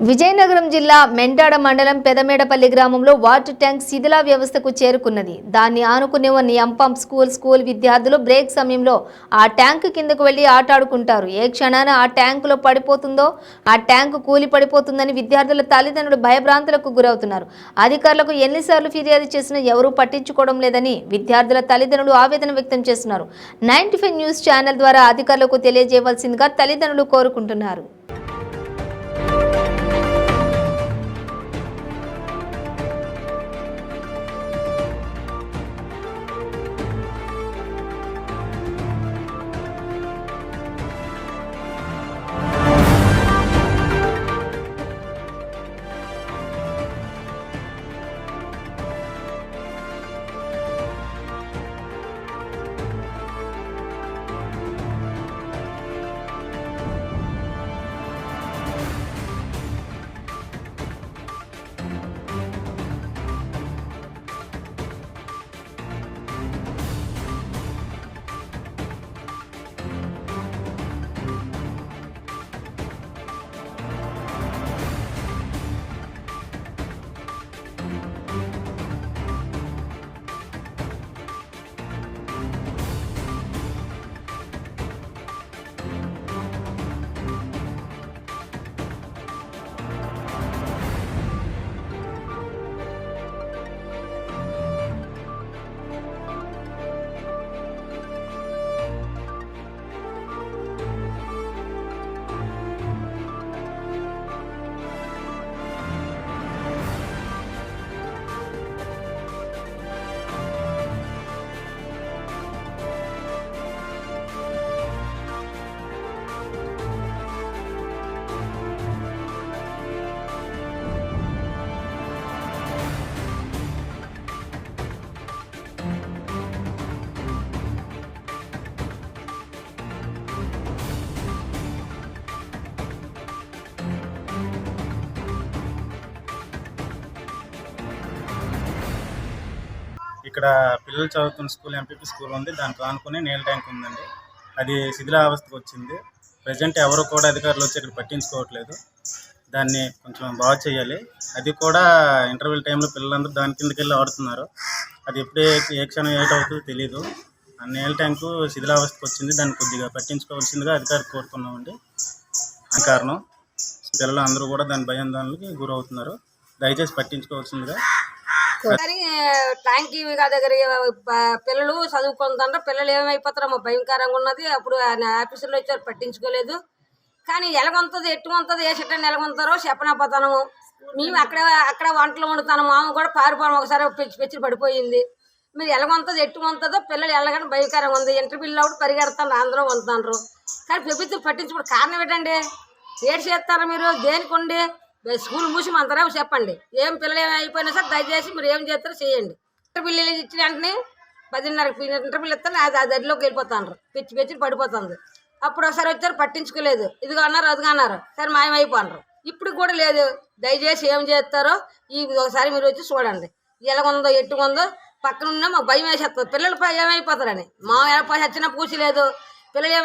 విజయనగరం జిల్లా మెండాడ మండలం పెదమేడపల్లి గ్రామంలో వాటర్ ట్యాంక్ శిథిల వ్యవస్థకు చేరుకున్నది. దాన్ని ఆనుకునే ఉన్న ఎంపంప్ స్కూల్ విద్యార్థులు బ్రేక్ సమయంలో ఆ ట్యాంక్ కిందకు వెళ్లి ఆటాడుకుంటారు. ఏ క్షణాన ఆ ట్యాంకులో పడిపోతుందో, ఆ ట్యాంకు కూలి పడిపోతుందని విద్యార్థుల తల్లిదండ్రులు భయభ్రాంతులకు గురవుతున్నారు. అధికారులకు ఎన్నిసార్లు ఫిర్యాదు చేసినా ఎవరూ పట్టించుకోవడం లేదని విద్యార్థుల తల్లిదండ్రులు ఆవేదన వ్యక్తం చేస్తున్నారు. 95 న్యూస్ ఛానల్ ద్వారా అధికారులకు తెలియజేయవలసిందిగా తల్లిదండ్రులు కోరుకుంటున్నారు. ఇక్కడ పిల్లలు చదువుతున్న స్కూల్ ఎంపీపీ స్కూల్ ఉంది. దానికి ఆనుకుని నీళ్ళ ట్యాంక్ ఉందండి. అది శిథిలావస్థకు వచ్చింది. ప్రజెంట్ ఎవరు కూడా అధికారులు వచ్చి ఇక్కడ పట్టించుకోవట్లేదు. దాన్ని కొంచెం బాగు చేయాలి. అది కూడా ఇంటర్వెల్ టైంలో పిల్లలందరూ దాని కిందకి వెళ్ళి ఆడుతున్నారు. అది ఎప్పుడే ఏ క్షణం ఏటవుతుందో తెలియదు. ఆ నీళ్ళ ట్యాంకు శిథిలావస్థకు వచ్చింది. దాన్ని కొద్దిగా పట్టించుకోవాల్సిందిగా అధికారులు కోరుకున్నామండి. ఆ కారణం పిల్లలు అందరూ కూడా దాని భయాందోళనకి గురవుతున్నారు. దయచేసి పట్టించుకోవాల్సిందిగా. ట్యాంక్ దగ్గర పిల్లలు చదువుకుంటారు. పిల్లలు ఏమైపోతారో భయంకరంగా ఉన్నది. అప్పుడు ఆఫీసులో వచ్చారు, పట్టించుకోలేదు. కానీ ఎలాగొంతుంది, ఎట్టుకుంటుంది, ఏ చెట్టని ఎలాగొంతారో చెప్పనపోతాను. మేము అక్కడ వంటలు వండుతాను. మామ కూడా పారిపోవడం ఒకసారి పెచ్చి పడిపోయింది. మీరు ఎలాగొంతుంది, ఎట్టుకుంటుందో పిల్లలు ఎలాగని భయంకరంగా ఉంది. ఇంటర్వ్యూలో కూడా పరిగెడతాను, అందరూ వండుతారు. కానీ ప్రభుత్వం పట్టించుకోవడం కారణం ఏంటండి? ఏడు చేస్తారా మీరు? దేనికి ఉండి స్కూల్ మూసిమంటారా చెప్పండి. ఏం పిల్లలు ఏమి అయిపోయినా సార్ దయచేసి మీరు ఏం చేస్తారో చేయండి. ఇంటర్వ్యూలు ఇచ్చిన వెంటనే 10:30 ఇంటర్వ్యూలు ఇస్తాను, అది అదిలోకి వెళ్ళిపోతాను. పెచ్చి పడిపోతుంది. అప్పుడు ఒకసారి వచ్చారు, పట్టించుకోలేదు. ఇదిగా అన్నారు, అదిగా అన్నారు, సరే మాయమైపోయినారు. ఇప్పుడు కూడా లేదు. దయచేసి ఏం చేస్తారో ఒకసారి మీరు వచ్చి చూడండి. ఎలాగుందో, ఎట్టుకుందో. పక్కన ఉన్నా మాకు భయం వేసేస్తుంది. పిల్లలు ఏమైపోతారని. మా ఎలా చచ్చిన పూసి లేదు. పిల్లలు